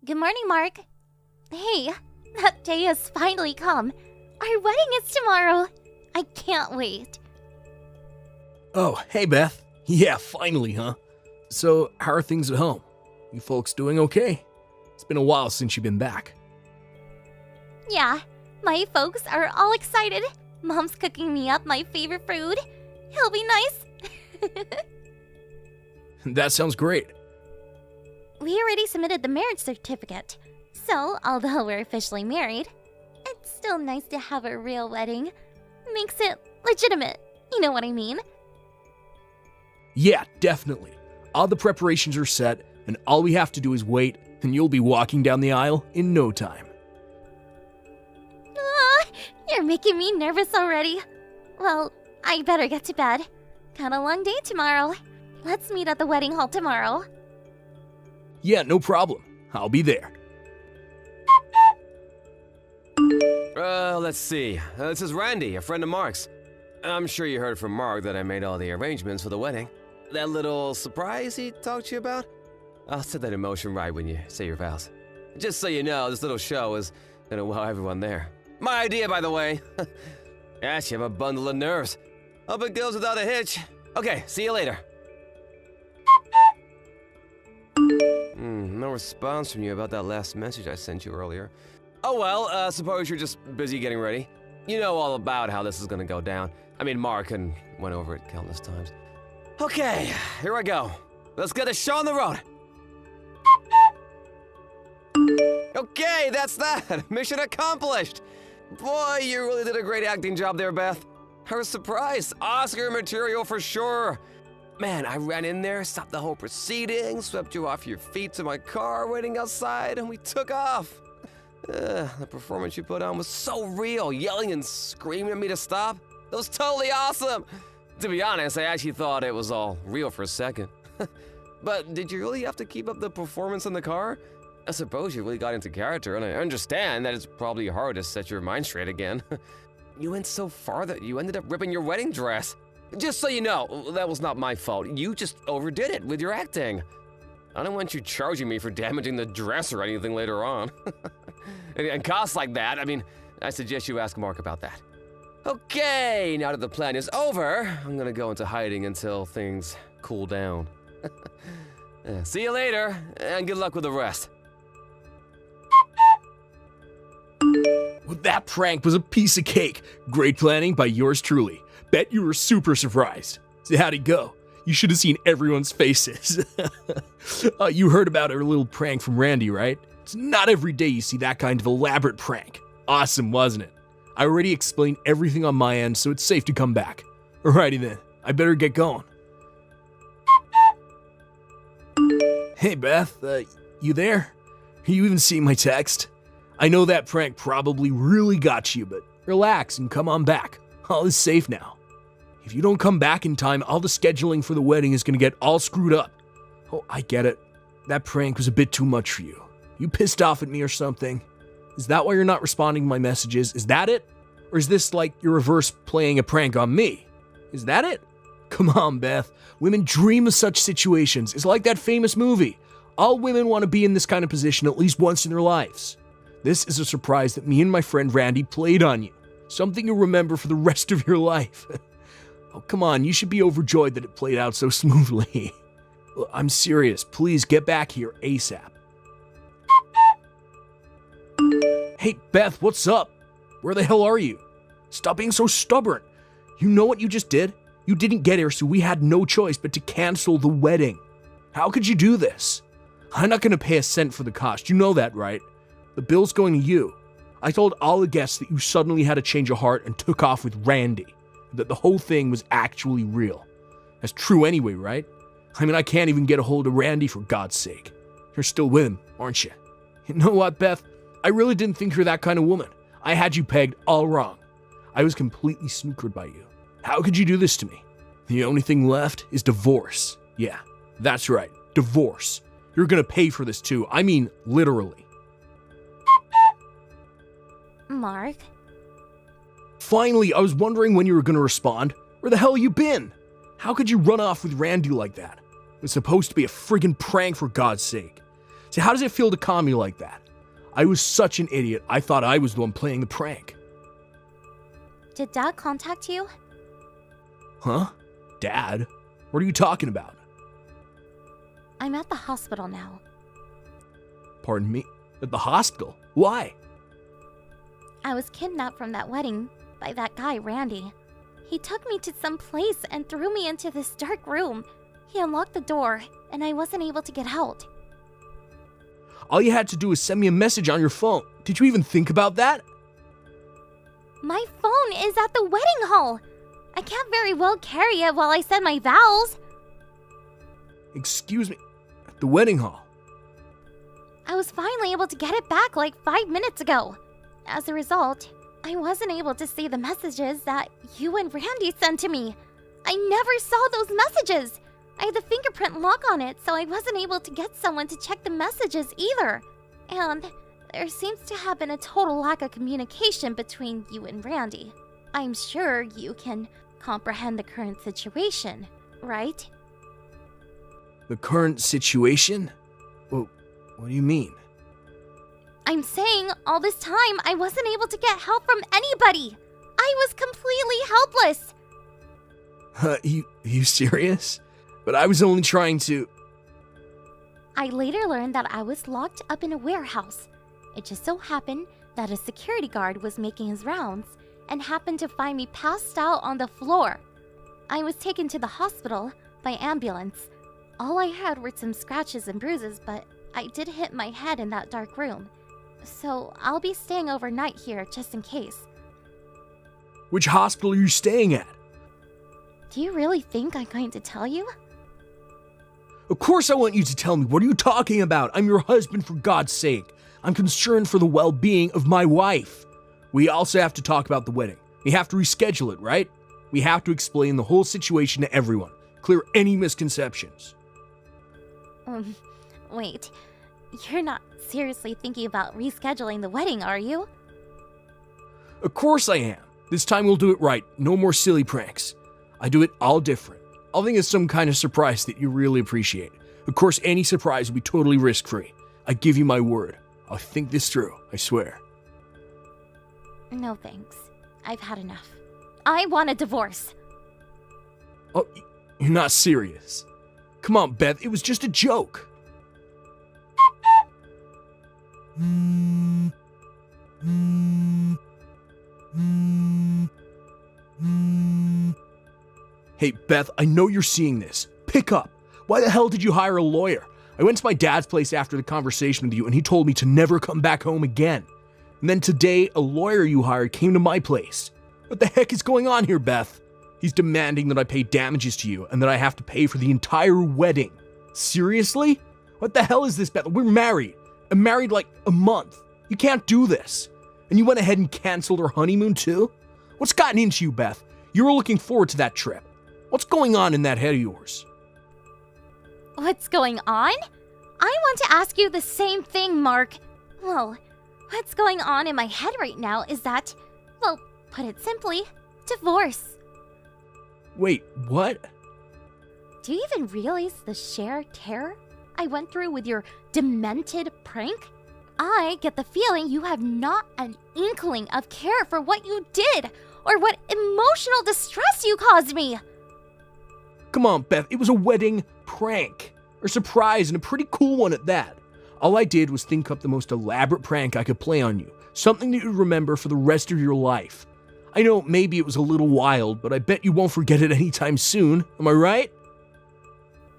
Good morning, Mark. Hey, that day has finally come. Our wedding is tomorrow. I can't wait. Oh, hey Beth. Yeah, finally, huh? So, how are things at home? You folks doing okay? It's been a while since you've been back. Yeah, my folks are all excited. Mom's cooking me up my favorite food. It'll be nice. That sounds great. We already submitted the marriage certificate. So, although we're officially married, it's still nice to have a real wedding. Makes it legitimate. You know what I mean? Yeah, definitely. All the preparations are set, and all we have to do is wait, and you'll be walking down the aisle in no time. You're making me nervous already. Well, I better get to bed. Got a long day tomorrow. Let's meet at the wedding hall tomorrow. Yeah, no problem. I'll be there. Let's see. This is Randy, a friend of Mark's. I'm sure you heard from Mark that I made all the arrangements for the wedding. That little surprise he talked to you about? I'll set that in motion right when you say your vows. Just so you know, this little show is gonna wow everyone there. My idea, by the way. Yes, you have a bundle of nerves. Hope it goes without a hitch. Okay, see you later. No response from you about that last message I sent you earlier. Oh well, suppose you're just busy getting ready. You know all about how this is gonna go down. I mean, Mark and went over it countless times. Okay, here I go. Let's get the show on the road. Okay, that's that. Mission accomplished. Boy, you really did a great acting job there, Beth. I was surprised. Oscar material for sure. Man, I ran in there, stopped the whole proceeding, swept you off your feet to my car waiting outside, and we took off. The performance you put on was so real, yelling and screaming at me to stop. That was totally awesome. To be honest, I actually thought it was all real for a second. But did you really have to keep up the performance in the car? I suppose you really got into character, and I understand that it's probably hard to set your mind straight again. You went so far that you ended up ripping your wedding dress. Just so you know, that was not my fault. You just overdid it with your acting. I don't want you charging me for damaging the dress or anything later on. And costs like that, I mean, I suggest you ask Mark about that. Okay, now that the plan is over, I'm gonna go into hiding until things cool down. See you later, and good luck with the rest. Well, that prank was a piece of cake. Great planning by yours truly. Bet you were super surprised. So how'd it go? You should have seen everyone's faces. You heard about our little prank from Randy, right? It's not every day you see that kind of elaborate prank. Awesome, wasn't it? I already explained everything on my end, so it's safe to come back. Alrighty then, I better get going. Hey Beth, you there? Are you even seeing my text? I know that prank probably really got you, but relax and come on back. All is safe now. If you don't come back in time, all the scheduling for the wedding is gonna get all screwed up. Oh, I get it. That prank was a bit too much for you. You pissed off at me or something? Is that why you're not responding to my messages? Is that it? Or is this like your reverse playing a prank on me? Is that it? Come on, Beth. Women dream of such situations. It's like that famous movie. All women want to be in this kind of position at least once in their lives. This is a surprise that me and my friend Randy played on you. Something you'll remember for the rest of your life. Oh, come on, you should be overjoyed that it played out so smoothly. I'm serious. Please get back here ASAP. Hey, Beth, what's up? Where the hell are you? Stop being so stubborn. You know what you just did? You didn't get here, so we had no choice but to cancel the wedding. How could you do this? I'm not going to pay a cent for the cost. You know that, right? The bill's going to you. I told all the guests that you suddenly had a change of heart and took off with Randy. That the whole thing was actually real. That's true anyway, right? I mean, I can't even get a hold of Randy for God's sake. You're still with him, aren't you? You know what, Beth? I really didn't think you're that kind of woman. I had you pegged all wrong. I was completely snookered by you. How could you do this to me? The only thing left is divorce. Yeah, that's right, divorce. You're gonna pay for this too. I mean, literally. Mark? Finally, I was wondering when you were gonna respond. Where the hell you been? How could you run off with Randy like that? It was supposed to be a friggin' prank for God's sake. So how does it feel to calm me like that? I was such an idiot, I thought I was the one playing the prank. Did Dad contact you? Huh? Dad? What are you talking about? I'm at the hospital now. Pardon me? At the hospital? Why? I was kidnapped from that wedding by that guy, Randy. He took me to some place and threw me into this dark room. He unlocked the door, and I wasn't able to get out. All you had to do was send me a message on your phone. Did you even think about that? My phone is at the wedding hall. I can't very well carry it while I said my vows. Excuse me? At the wedding hall? I was finally able to get it back like 5 minutes ago. As a result, I wasn't able to see the messages that you and Randy sent to me. I never saw those messages. I had the fingerprint lock on it, so I wasn't able to get someone to check the messages either. And there seems to have been a total lack of communication between you and Randy. I'm sure you can comprehend the current situation, right? The current situation? Well, what do you mean? I'm saying all this time I wasn't able to get help from anybody. I was completely helpless. You serious? But I was only trying to... I later learned that I was locked up in a warehouse. It just so happened that a security guard was making his rounds and happened to find me passed out on the floor. I was taken to the hospital by ambulance. All I had were some scratches and bruises, but I did hit my head in that dark room. So I'll be staying overnight here just in case. Which hospital are you staying at? Do you really think I'm going to tell you? Of course I want you to tell me. What are you talking about? I'm your husband, for God's sake. I'm concerned for the well-being of my wife. We also have to talk about the wedding. We have to reschedule it, right? We have to explain the whole situation to everyone. Clear any misconceptions. Wait. You're not seriously thinking about rescheduling the wedding, are you? Of course I am. This time we'll do it right. No more silly pranks. I do it all different. I'll think it's some kind of surprise that you really appreciate. Of course, any surprise will be totally risk-free. I give you my word. I'll think this through, I swear. No thanks. I've had enough. I want a divorce. Oh, you're not serious. Come on, Beth, it was just a joke. Hey, Beth, I know you're seeing this. Pick up. Why the hell did you hire a lawyer? I went to my dad's place after the conversation with you, and he told me to never come back home again. And then today, a lawyer you hired came to my place. What the heck is going on here, Beth? He's demanding that I pay damages to you, and that I have to pay for the entire wedding. Seriously? What the hell is this, Beth? We're married. I'm married like a month. You can't do this. And you went ahead and canceled our honeymoon too? What's gotten into you, Beth? You were looking forward to that trip. What's going on in that head of yours? What's going on? I want to ask you the same thing, Mark. Well, what's going on in my head right now is that, well, put it simply, divorce. Wait, what? Do you even realize the sheer terror I went through with your demented prank? I get the feeling you have not an inkling of care for what you did or what emotional distress you caused me. Come on, Beth, it was a wedding prank. A surprise, and a pretty cool one at that. All I did was think up the most elaborate prank I could play on you. Something that you'd remember for the rest of your life. I know maybe it was a little wild, but I bet you won't forget it anytime soon. Am I right?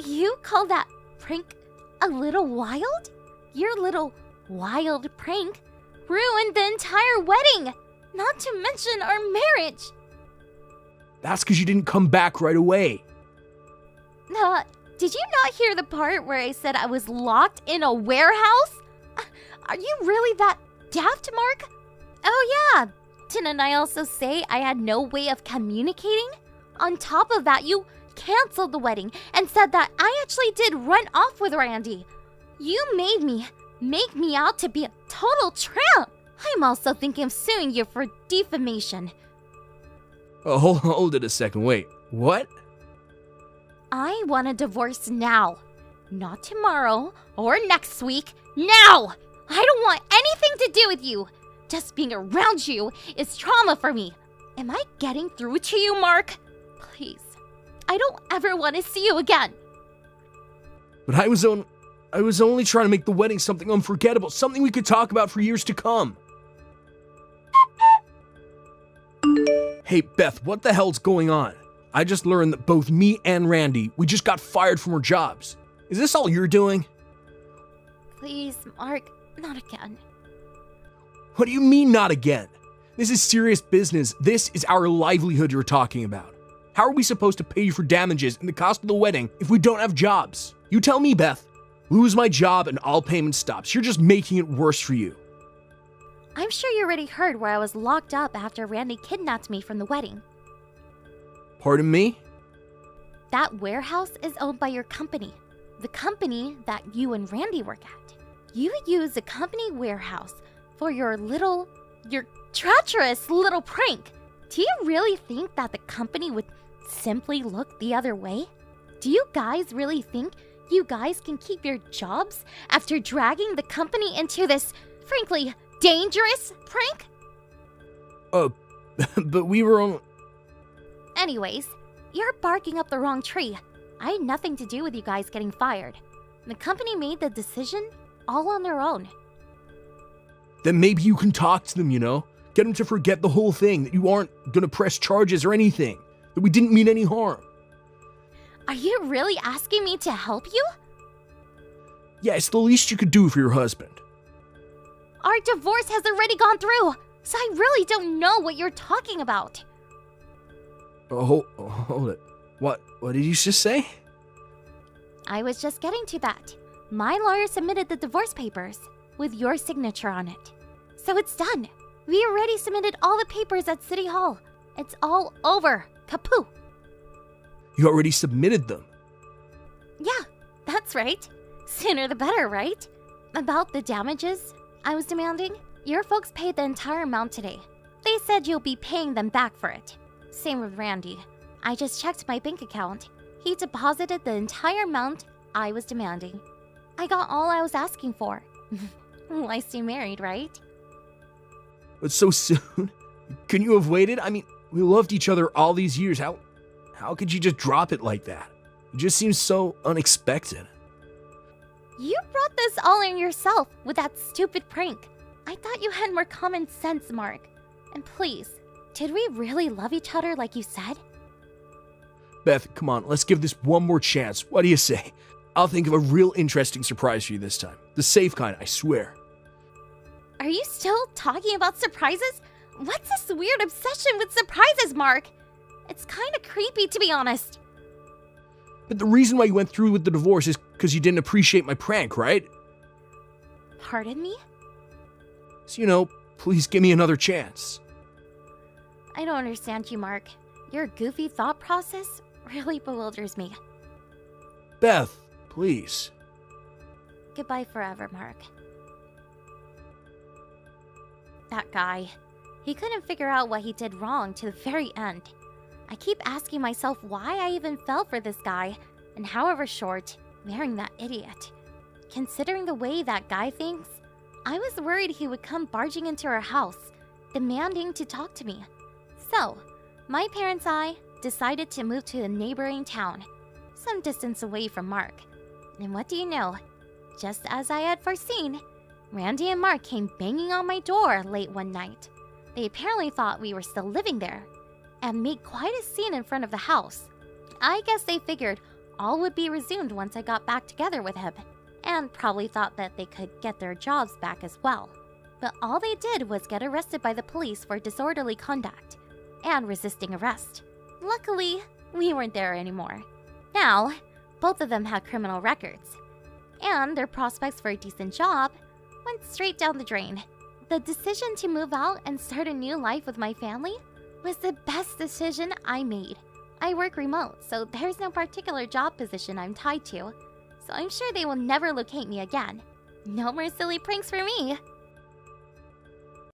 You call that prank a little wild? Your little wild prank ruined the entire wedding, not to mention our marriage. That's because you didn't come back right away. Did you not hear the part where I said I was locked in a warehouse? Are you really that daft, Mark? Oh yeah, didn't I also say I had no way of communicating? On top of that, you canceled the wedding and said that I actually did run off with Randy. You make me out to be a total tramp. I'm also thinking of suing you for defamation. Oh, hold it a second. Wait, what? I want a divorce now. Not tomorrow or next week. Now! I don't want anything to do with you. Just being around you is trauma for me. Am I getting through to you, Mark? Please. I don't ever want to see you again. But I was only trying to make the wedding something unforgettable, something we could talk about for years to come. Hey, Beth, what the hell's going on? I just learned that both me and Randy, we just got fired from our jobs. Is this all you're doing? Please, Mark, not again. What do you mean, not again? This is serious business. This is our livelihood you're talking about. How are we supposed to pay you for damages and the cost of the wedding if we don't have jobs? You tell me, Beth. Lose my job and all payment stops. You're just making it worse for you. I'm sure you already heard where I was locked up after Randy kidnapped me from the wedding. Pardon me? That warehouse is owned by your company. The company that you and Randy work at. You use the company warehouse for your treacherous little prank. Do you really think that the company would simply look the other way? Do you guys really think you guys can keep your jobs after dragging the company into this, frankly, dangerous prank? But we were on... Anyways, you're barking up the wrong tree. I had nothing to do with you guys getting fired. The company made the decision all on their own. Then maybe you can talk to them, you know? Get them to forget the whole thing, that you aren't gonna press charges or anything, that we didn't mean any harm. Are you really asking me to help you? Yeah, it's the least you could do for your husband. Our divorce has already gone through, so I really don't know what you're talking about. Hold it. What did you just say? I was just getting to that. My lawyer submitted the divorce papers with your signature on it. So it's done. We already submitted all the papers at City Hall. It's all over. Kapoo. You already submitted them. Yeah, that's right. Sooner the better, right? About the damages I was demanding, your folks paid the entire amount today. They said you'll be paying them back for it. Same with Randy. I just checked my bank account. He deposited the entire amount I was demanding. I got all I was asking for. Why stay married, right? But so soon? Couldn't you have waited? I mean, we loved each other all these years. How could you just drop it like that? It just seems so unexpected. You brought this all on yourself with that stupid prank. I thought you had more common sense, Mark. And please, did we really love each other like you said? Beth, come on, let's give this one more chance. What do you say? I'll think of a real interesting surprise for you this time. The safe kind, I swear. Are you still talking about surprises? What's this weird obsession with surprises, Mark? It's kind of creepy, to be honest. But the reason why you went through with the divorce is because you didn't appreciate my prank, right? Pardon me? So, please give me another chance. I don't understand you, Mark. Your goofy thought process really bewilders me. Beth, please. Goodbye forever, Mark. That guy. He couldn't figure out what he did wrong to the very end. I keep asking myself why I even fell for this guy, and however short, marrying that idiot. Considering the way that guy thinks, I was worried he would come barging into our house, demanding to talk to me. So, my parents and I decided to move to a neighboring town, some distance away from Mark. And what do you know? Just as I had foreseen, Randy and Mark came banging on my door late one night. They apparently thought we were still living there, and made quite a scene in front of the house. I guess they figured all would be resumed once I got back together with him, and probably thought that they could get their jobs back as well. But all they did was get arrested by the police for disorderly conduct and resisting arrest. Luckily, we weren't there anymore. Now, both of them had criminal records, and their prospects for a decent job went straight down the drain. The decision to move out and start a new life with my family was the best decision I made. I work remote, so there's no particular job position I'm tied to, so I'm sure they will never locate me again. No more silly pranks for me.